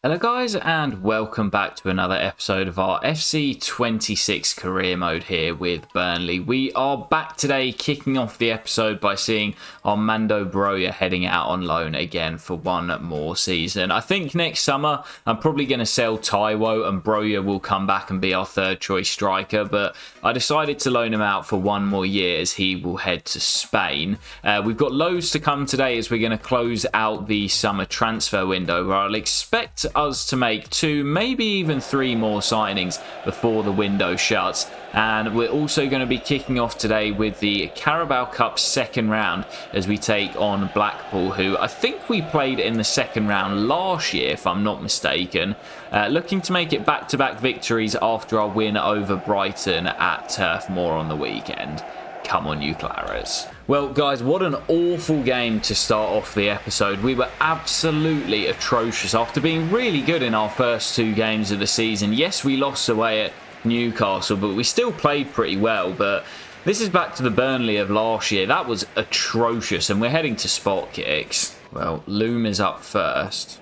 Hello guys and welcome back to another episode of our FC26 career mode here with Burnley. We are back today kicking off the episode by seeing Armando Broja heading out on loan again for one more season. I think next summer I'm probably going to sell Taiwo and Broja will come back and be our third choice striker, but I decided to loan him out for one more year as he will head to Spain. We've got loads to come today as we're going to close out the summer transfer window where I'll expect us to make 2, maybe even 3 more signings before the window shuts. And we're also going to be kicking off today with the Carabao Cup second round as we take on Blackpool, who I think we played in the second round last year, if I'm not mistaken. Looking to make it back-to-back victories after our win over Brighton at Turf Moor on the weekend. Come on, you Claras. Well, guys, what an awful game to start off the episode. We were absolutely atrocious after being really good in our first 2 games of the season. Yes, we lost away at Newcastle, but we still played pretty well. But this is back to the Burnley of last year. That was atrocious, and we're heading to spot kicks. Well, Loom is up first.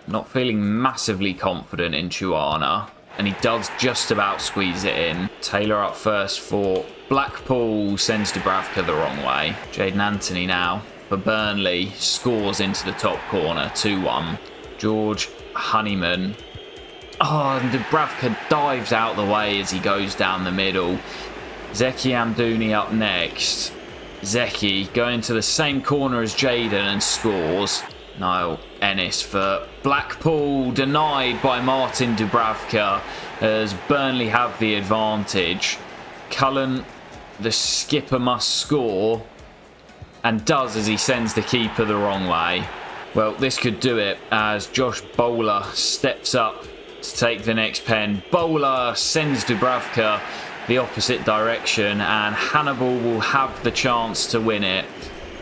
Not feeling massively confident in Chuana, and he does just about squeeze it in. Taylor up first for Blackpool, sends Dubravka the wrong way. Jaden Anthony now for Burnley, scores into the top corner, 2-1. George Honeyman. Oh, and Dubravka dives out the way as he goes down the middle. Zeki Amdouni up next. Zeki going to the same corner as Jaden and scores. Niall Ennis for Blackpool, denied by Martin Dubravka as Burnley have the advantage. Cullen, the skipper, must score, and does as he sends the keeper the wrong way. Well, this could do it as Josh Bowler steps up to take the next pen. Bowler sends Dubravka the opposite direction, and Hannibal will have the chance to win it.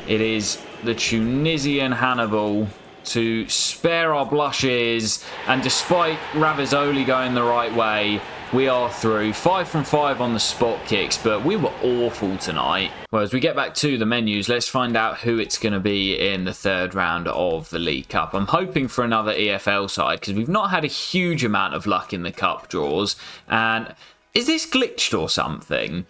It is the Tunisian Hannibal to spare our blushes, and despite Ravizoli going the right way, we are through. 5 from 5 on the spot kicks, but we were awful tonight. Well, as we get back to the menus, let's find out who it's going to be in the third round of the League Cup. I'm hoping for another EFL side because we've not had a huge amount of luck in the cup draws. And is this glitched or something?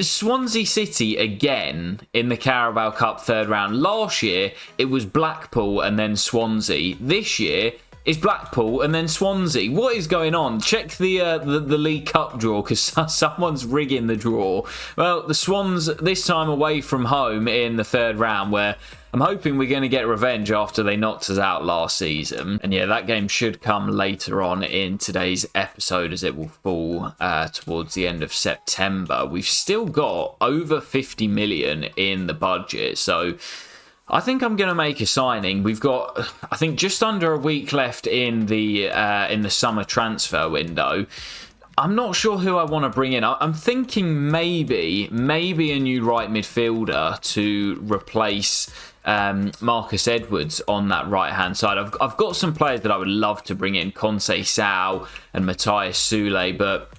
Swansea City again in the Carabao Cup third round. Last year it was Blackpool and then Swansea. This year it's Blackpool and then Swansea. What is going on? Check the League Cup draw because someone's rigging the draw. Well, the Swans this time away from home in the third round, where I'm hoping we're going to get revenge after they knocked us out last season. And yeah, that game should come later on in today's episode as it will fall towards the end of September. We've still got over 50 million in the budget, so I think I'm going to make a signing. We've got, I think, just under a week left in the summer transfer window. I'm not sure who I want to bring in. I'm thinking maybe a new right midfielder to replace Marcus Edwards on that right-hand side. I've got some players that I would love to bring in, Conceição and Matthias Sule, but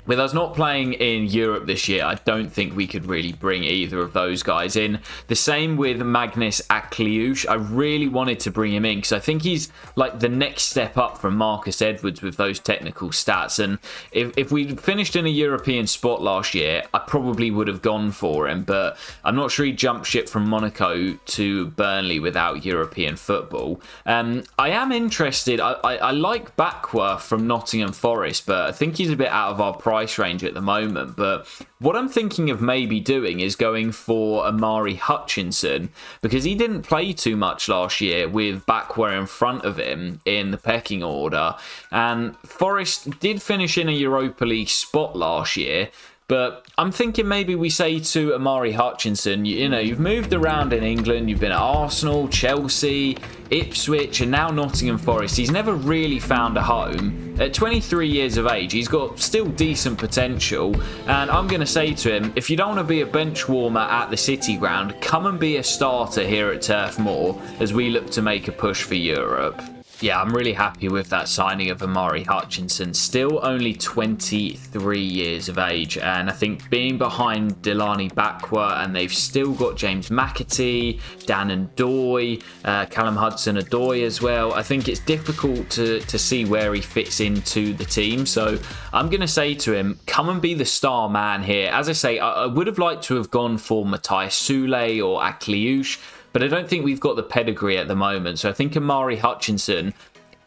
with us not playing in Europe this year, I don't think we could really bring either of those guys in. The same with Magnus Akliush. I really wanted to bring him in because I think he's like the next step up from Marcus Edwards with those technical stats. And if we finished in a European spot last year, I probably would have gone for him. But I'm not sure he jumped ship from Monaco to Burnley without European football. I am interested. I like Bakwa from Nottingham Forest, but I think he's a bit out of our price range at the moment. But what I'm thinking of maybe doing is going for Amari Hutchinson, because he didn't play too much last year with Bakwa in front of him in the pecking order, and Forest did finish in a Europa League spot last year. But I'm thinking maybe we say to Amari Hutchinson, you know, you've moved around in England, you've been at Arsenal, Chelsea, Ipswich, and now Nottingham Forest. He's never really found a home. At 23 years of age, he's got still decent potential. And I'm going to say to him, if you don't want to be a bench warmer at the City Ground, come and be a starter here at Turf Moor as we look to make a push for Europe. Yeah, I'm really happy with that signing of Amari Hutchinson. Still only 23 years of age, and I think being behind Delaney Bakwa, and they've still got James McAtee, Dan and Doy, Callum Hudson-Odoi as well. I think it's difficult to see where he fits into the team. So I'm going to say to him, come and be the star man here. As I say, I would have liked to have gone for Matthias Sule or Akliouche, but I don't think we've got the pedigree at the moment. So I think Amari Hutchinson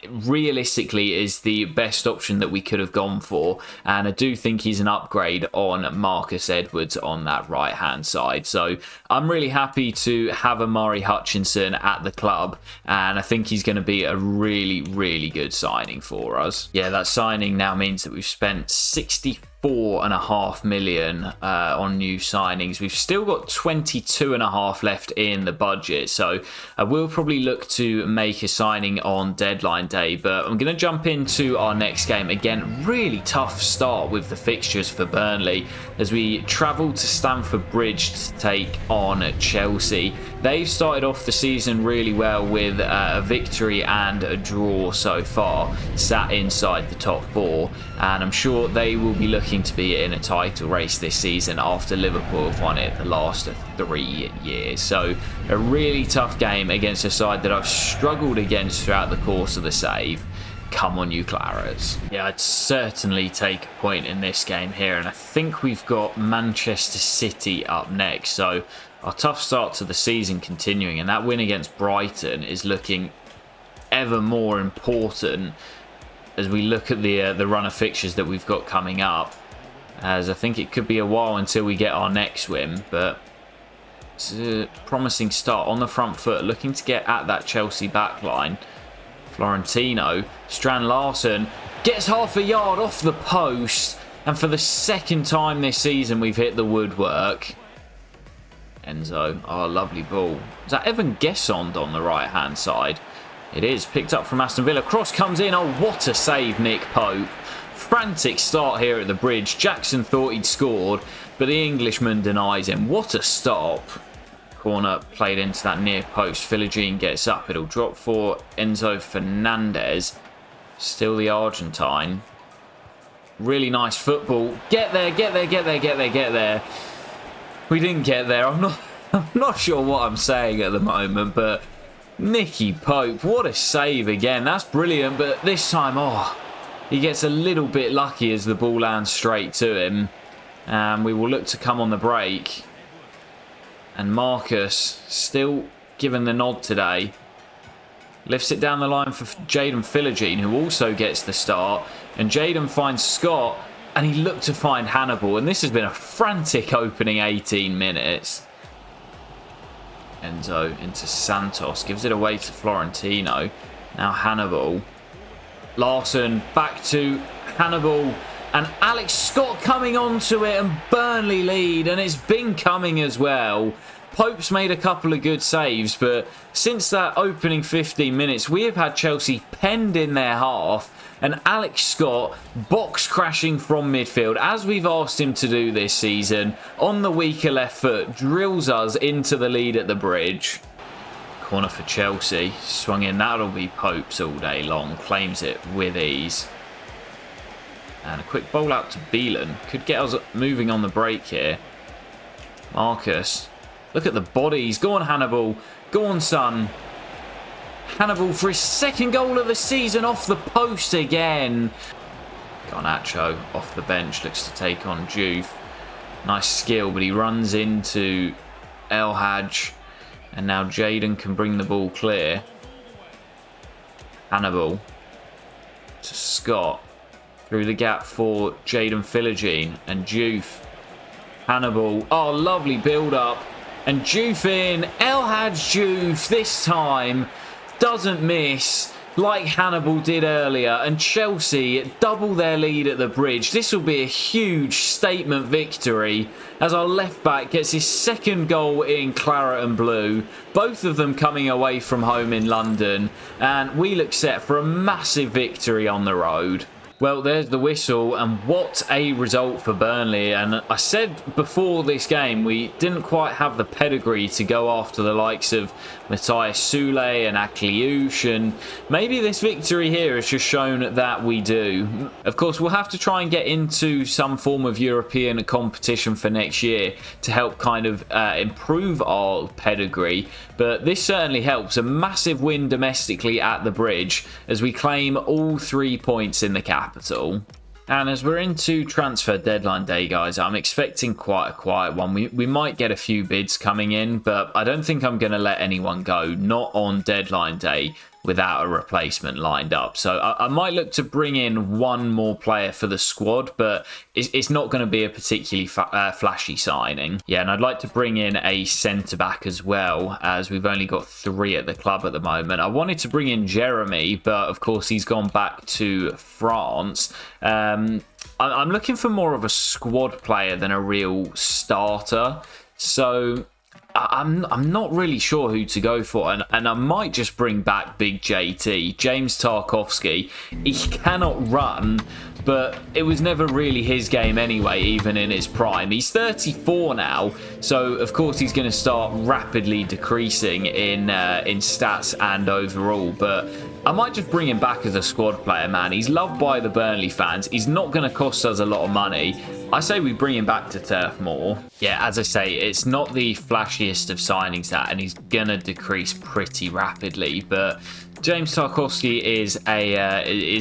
realistically is the best option that we could have gone for, and I do think he's an upgrade on Marcus Edwards on that right hand side. So I'm really happy to have Amari Hutchinson at the club, and I think he's going to be a really good signing for us. Yeah, that signing now means that we've spent 64.5 million on new signings. We've still got 22.5 left in the budget, so I will probably look to make a signing on deadline day. But I'm going to jump into our next game. Again, really tough start with the fixtures for Burnley as we travel to Stamford Bridge to take on Chelsea. They've started off the season really well with a victory and a draw so far, sat inside the top four, and I'm sure they will be looking to be in a title race this season after Liverpool have won it the last 3 years. So a really tough game against a side that I've struggled against throughout the course of the save. Come on, you Clarets. Yeah, I'd certainly take a point in this game here, and I think we've got Manchester City up next. So our tough start to the season continuing, and that win against Brighton is looking ever more important as we look at the run of fixtures that we've got coming up, as I think it could be a while until we get our next win. But it's a promising start on the front foot, looking to get at that Chelsea backline. Florentino, Strand Larsen gets half a yard off the post, and for the second time this season we've hit the woodwork. Enzo, oh, lovely ball. Is that Evan Gessond on the right hand side? It is, picked up from Aston Villa. Cross comes in. Oh, what a save, Nick Pope. Frantic start here at the bridge. Jackson thought he'd scored, but the Englishman denies him. What a stop. Corner played into that near post. Philogene gets up. It'll drop for Enzo Fernandez. Still the Argentine. Really nice football. Get there, get there, get there, get there, get there. We didn't get there. I'm not sure what I'm saying at the moment, but Nicky Pope, what a save again. That's brilliant, but this time, oh, he gets a little bit lucky as the ball lands straight to him. And we will look to come on the break. And Marcus, still given the nod today, lifts it down the line for Jadon Philogene, who also gets the start. And Jadon finds Scott, and he looked to find Hannibal. And this has been a frantic opening 18 minutes. Enzo into Santos, gives it away to Florentino. Now Hannibal. Larson back to Hannibal. And Alex Scott coming onto it, and Burnley lead, and it's been coming as well. Pope's made a couple of good saves, but since that opening 15 minutes, we have had Chelsea penned in their half, and Alex Scott box crashing from midfield, as we've asked him to do this season, on the weaker left foot, drills us into the lead at the bridge. Corner for Chelsea, swung in, that'll be Pope's all day long, claims it with ease. And a quick bowl out to Beelan. Could get us moving on the break here. Marcus. Look at the bodies. Go on, Hannibal. Go on, son. Hannibal for his second goal of the season off the post again. Garnacho off the bench. Looks to take on Juve. Nice skill, but he runs into El Hadj. And now Jadon can bring the ball clear. Hannibal to Scott. Through the gap for Jadon Philogene and Juve. Hannibal. Oh, lovely build-up. And Juve in. El Hadj Juve this time doesn't miss like Hannibal did earlier. And Chelsea double their lead at the bridge. This will be a huge statement victory as our left-back gets his second goal in claret and blue. Both of them coming away from home in London. And we look set for a massive victory on the road. Well, there's the whistle, and what a result for Burnley. And I said before this game, we didn't quite have the pedigree to go after the likes of Matthias Sule and Akliouche, and maybe this victory here has just shown that we do. Of course, we'll have to try and get into some form of European competition for next year to help kind of improve our pedigree, but this certainly helps. A massive win domestically at the Bridge as we claim all 3 points in the capital. And as we're into transfer deadline day, guys, I'm expecting quite a quiet one. We might get a few bids coming in, but I don't think I'm going to let anyone go, not on deadline day, without a replacement lined up. So I might look to bring in one more player for the squad, but it's not going to be a particularly flashy signing. Yeah, and I'd like to bring in a centre-back as well, as we've only got 3 at the club at the moment. I wanted to bring in Jeremy, but of course he's gone back to France. I'm looking for more of a squad player than a real starter. So I'm not really sure who to go for, and I might just bring back Big JT, James Tarkowski. He cannot run, but it was never really his game anyway, even in his prime. He's 34 now, so of course he's going to start rapidly decreasing in stats and overall, but I might just bring him back as a squad player, man. He's loved by the Burnley fans. He's not going to cost us a lot of money. I say we bring him back to Turf Moor. Yeah, as I say, it's not the flashiest of signings that, and he's going to decrease pretty rapidly, but James Tarkowski is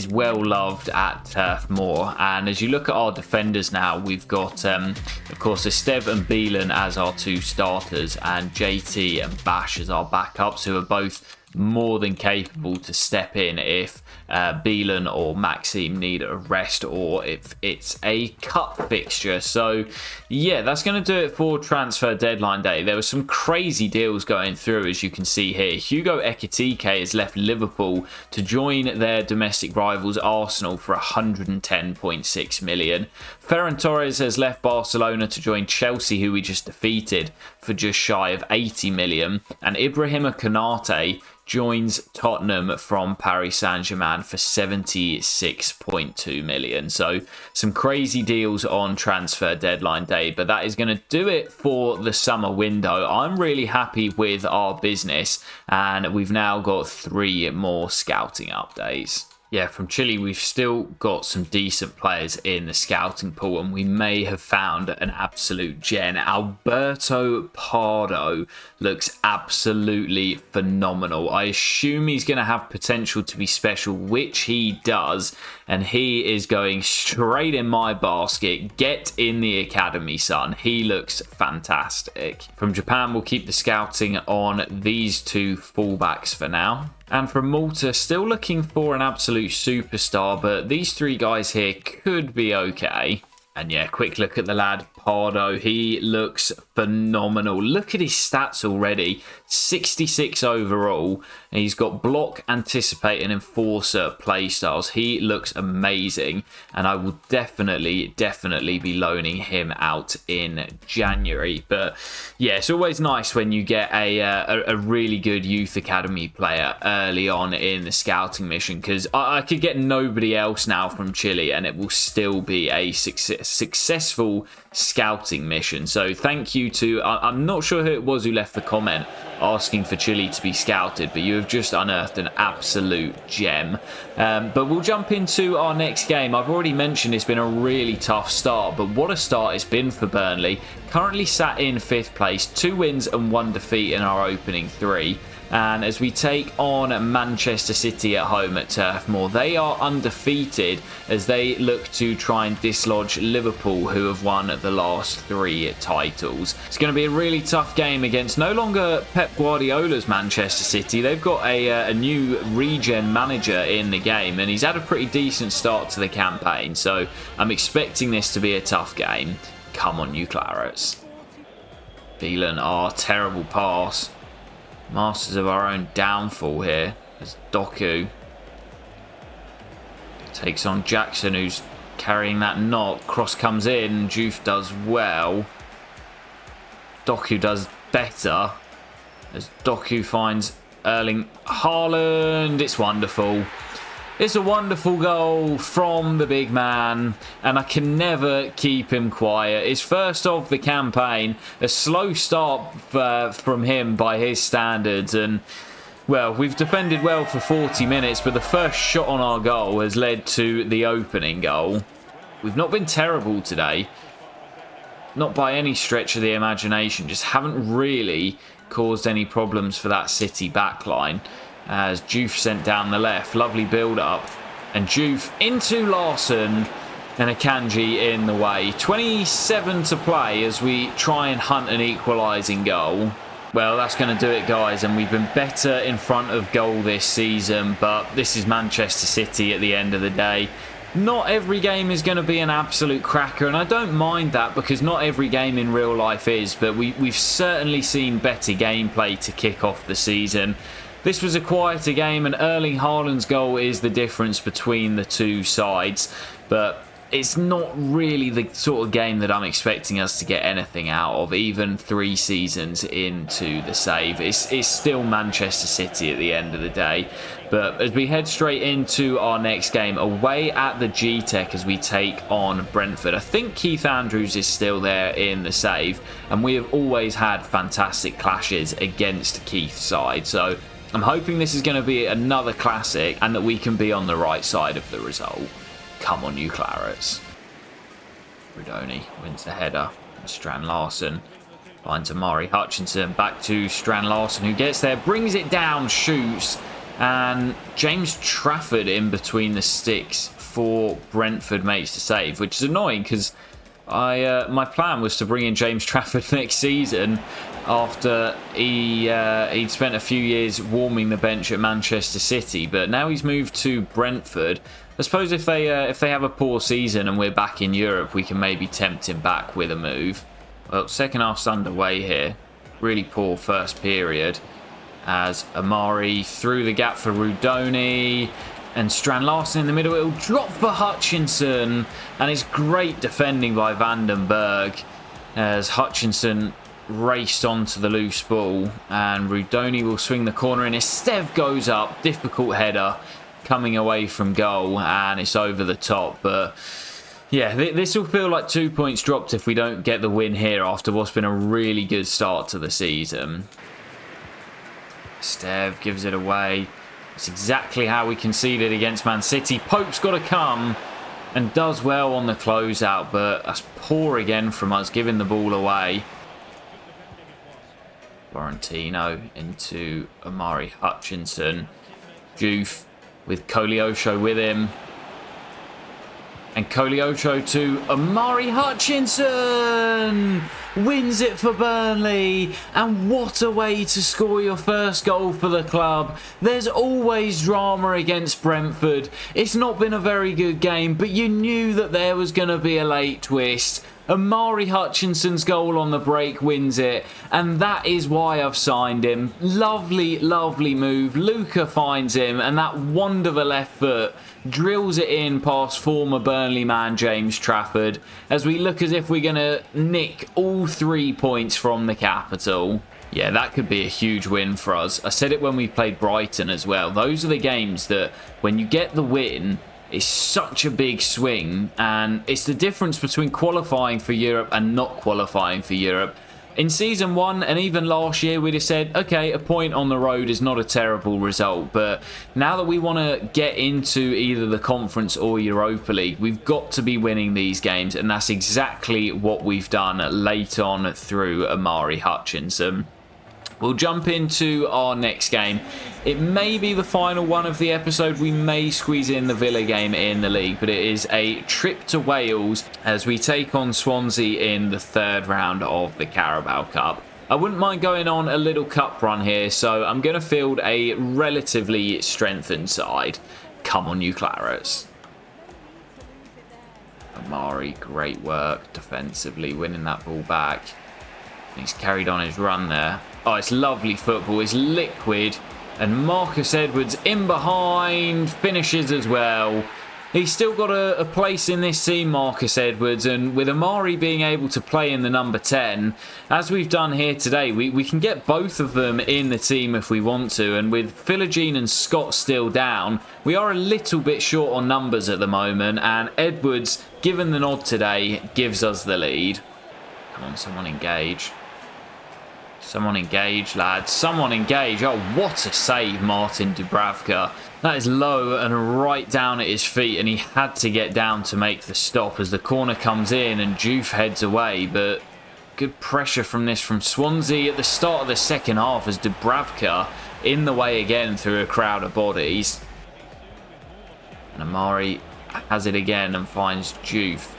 well loved at Turf Moor, and as you look at our defenders now, we've got of course Esteve and Beelan as our 2 starters, and JT and Bash as our backups, who are both more than capable to step in if Beelan or Maxime need a rest, or if it's a cup fixture. So yeah, that's going to do it for transfer deadline day. There were some crazy deals going through, as you can see here. Hugo Ekitike has left Liverpool to join their domestic rivals Arsenal for 110.6 million. Ferran Torres has left Barcelona to join Chelsea, who we just defeated, for just shy of 80 million. And Ibrahima Konate joins Tottenham from Paris Saint-Germain for 76.2 million. So some crazy deals on transfer deadline day, but that is going to do it for the summer window. I'm really happy with our business, and we've now got 3 more scouting updates. Yeah, from Chile, we've still got some decent players in the scouting pool, and we may have found an absolute gem. Alberto Pardo looks absolutely phenomenal. I assume he's going to have potential to be special, which he does, and he is going straight in my basket. Get in the academy, son. He looks fantastic. From Japan, we'll keep the scouting on these 2 fullbacks for now. And from Malta, still looking for an absolute superstar, but these 3 guys here could be okay. And yeah, quick look at the lad, Pardo. He looks phenomenal. Look at his stats already. 66 overall. And he's got block, anticipate, and enforcer playstyles. He looks amazing. And I will definitely be loaning him out in January. But yeah, it's always nice when you get a really good youth academy player early on in the scouting mission, because I could get nobody else now from Chile and it will still be a successful scouting mission. So thank you to, I'm not sure who it was who left the comment asking for Chile to be scouted, but you have just unearthed an absolute gem. But we'll jump into our next game. I've already mentioned it's been a really tough start, but what a start it's been for Burnley. Currently sat in 5th place, 2 wins and 1 defeat in our opening 3. And as we take on Manchester City at home at Turf Moor, they are undefeated as they look to try and dislodge Liverpool, who have won the last 3 titles. It's going to be a really tough game against no longer Pep Guardiola's Manchester City. They've got a new regen manager in the game, and he's had a pretty decent start to the campaign. So I'm expecting this to be a tough game. Come on, you Clarets. Beelan, terrible pass. Masters of our own downfall here as Doku takes on Jackson, who's carrying that knock. Cross comes in, Juve does well. Doku does better as Doku finds Erling Haaland. It's wonderful. It's a wonderful goal from the big man, and I can never keep him quiet. His first of the campaign, a slow start from him by his standards, and well, we've defended well for 40 minutes, but the first shot on our goal has led to the opening goal. We've not been terrible today, not by any stretch of the imagination, just haven't really caused any problems for that City backline. As Juve sent down the left, lovely build up, and Juve into Larson, and Akanji in the way. 27 to play as we try and hunt an equalising goal. Well, that's going to do it, guys, and we've been better in front of goal this season, but this is Manchester City at the end of the day. Not every game is going to be an absolute cracker, and I don't mind that because not every game in real life is, but we've certainly seen better gameplay to kick off the season. This was a quieter game, and Erling Haaland's goal is the difference between the two sides, but it's not really the sort of game that I'm expecting us to get anything out of, even 3 seasons into the save. It's still Manchester City at the end of the day. But as we head straight into our next game, away at the G-Tech as we take on Brentford. I think Keith Andrews is still there in the save, and we have always had fantastic clashes against Keith's side. So I'm hoping this is going to be another classic and that we can be on the right side of the result. Come on, you Clarets. Rudoni wins the header. Strand Larson finds Amari Hutchinson. Back to Strand Larson, who gets there, brings it down, shoots. And James Trafford in between the sticks for Brentford makes the save, which is annoying because my plan was to bring in James Trafford next season after he'd spent a few years warming the bench at Manchester City, but now he's moved to Brentford. I suppose if they have a poor season and we're back in Europe, we can maybe tempt him back with a move. Well, second half's underway here. Really poor first period as Amari through the gap for Rudoni. And Strand Larson in the middle. It'll drop for Hutchinson. And it's great defending by Vandenberg as Hutchinson raced onto the loose ball. And Rudoni will swing the corner in. Estev goes up. Difficult header coming away from goal. And it's over the top. But yeah, this will feel like 2 points dropped if we don't get the win here after what's been a really good start to the season. Estev gives it away. It's exactly how we conceded against Man City. Pope's got to come and does well on the closeout, but that's poor again from us, giving the ball away. Florentino into Amari Hutchinson. Juve with Koleosho with him. And Koleosho to Amari Hutchinson! Wins it for Burnley, and what a way to score your first goal for the club. There's always drama against Brentford. It's not been a very good game, but you knew that there was going to be a late twist. Amari Hutchinson's goal on the break wins it, and that is why I've signed him. Lovely, lovely move. Luca finds him, and that wonderful left foot drills it in past former Burnley man James Trafford as we look as if we're going to nick all 3 points from the capital. Yeah, that could be a huge win for us. I said it when we played Brighton as well. Those are the games that when you get the win, it's such a big swing, and it's the difference between qualifying for Europe and not qualifying for Europe. In Season 1 and even last year, we'd have said, okay, a point on the road is not a terrible result, but now that we want to get into either the Conference or Europa League, we've got to be winning these games, and that's exactly what we've done late on through Amari Hutchinson. We'll jump into our next game. It may be the final one of the episode. We may squeeze in the Villa game in the league, but it is a trip to Wales as we take on Swansea in the 3rd round of the Carabao Cup. I wouldn't mind going on a little cup run here, so I'm going to field a relatively strengthened side. Come on, you Clarets. Amari, great work defensively, winning that ball back. He's carried on his run there. Oh, it's lovely football. It's liquid. And Marcus Edwards in behind. Finishes as well. he's still got a place in this team, Marcus Edwards, and with Amari being able to play in the number 10, as we've done here today, we can get both of them in the team if we want to, and with Philogene and Scott still down, we are a little bit short on numbers at the moment, and Edwards, given the nod today, gives us the lead. Come on, someone engage. Someone engage, lads. Someone engage. Oh, what a save, Martin Dubravka. That is low and right down at his feet, and he had to get down to make the stop as the corner comes in and Juve heads away. But good pressure from this from Swansea at the start of the second half as Dubravka in the way again through a crowd of bodies. And Amari has it again and finds Juve.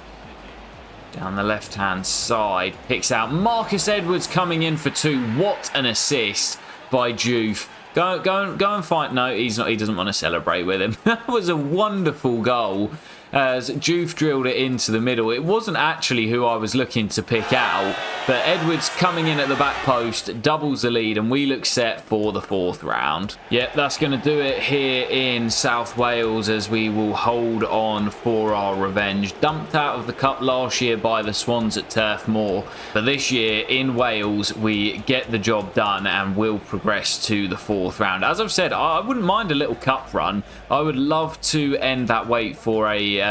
Down the left-hand side, picks out Marcus Edwards coming in for 2. What an assist by Juve. Go and find... No, he's not. He doesn't want to celebrate with him. That was a wonderful goal as Juve drilled it into the middle. It wasn't actually who I was looking to pick out, but Edwards coming in at the back post doubles the lead, and we look set for the 4th round. Yep, that's going to do it here in South Wales as we will hold on for our revenge. Dumped out of the cup last year by the Swans at Turf Moor, but this year in Wales we get the job done and will progress to the 4th round. As I've said, I wouldn't mind a little cup run. I would love to end that wait for a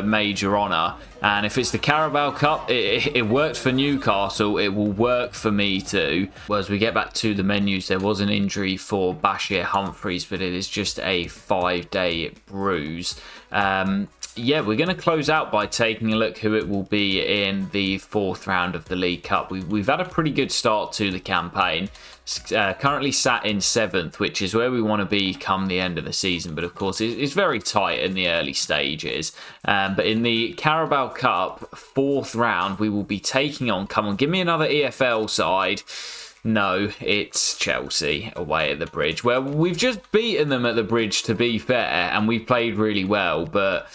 major honour, and if it's the Carabao Cup, it worked for Newcastle, it will work for me too. Well, as we get back to the menus, there was an injury for Bashir Humphreys, but it is just a 5-day bruise. Yeah, we're going to close out by taking a look who it will be in the 4th round of the League Cup. We've had a pretty good start to the campaign. Currently sat in 7th, which is where we want to be come the end of the season. But of course, it's very tight in the early stages. But in the Carabao Cup 4th round, we will be taking on... Come on, give me another EFL side. No, it's Chelsea away at the Bridge. Well, we've just beaten them at the Bridge, to be fair, and we played really well, but...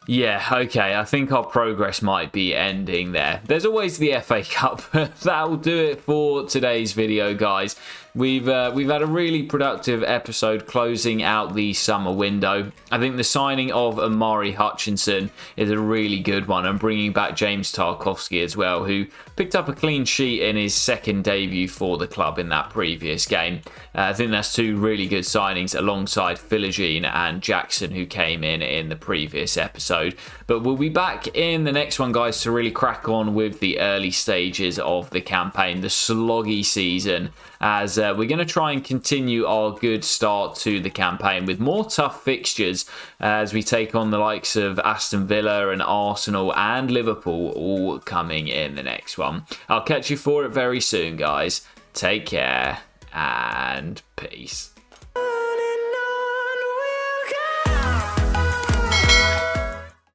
Yeah, okay, I think our progress might be ending there. There's always the FA Cup. That'll do it for today's video, guys. We've had a really productive episode closing out the summer window. I think the signing of Amari Hutchinson is a really good one, and bringing back James Tarkowski as well, who picked up a clean sheet in his 2nd debut for the club in that previous game. I think that's 2 really good signings alongside Philogene and Jackson, who came in the previous episode. But we'll be back in the next one, guys, to really crack on with the early stages of the campaign, the sloggy season, as we're going to try and continue our good start to the campaign with more tough fixtures as we take on the likes of Aston Villa and Arsenal and Liverpool all coming in the next one. I'll catch you for it very soon, guys. Take care and peace.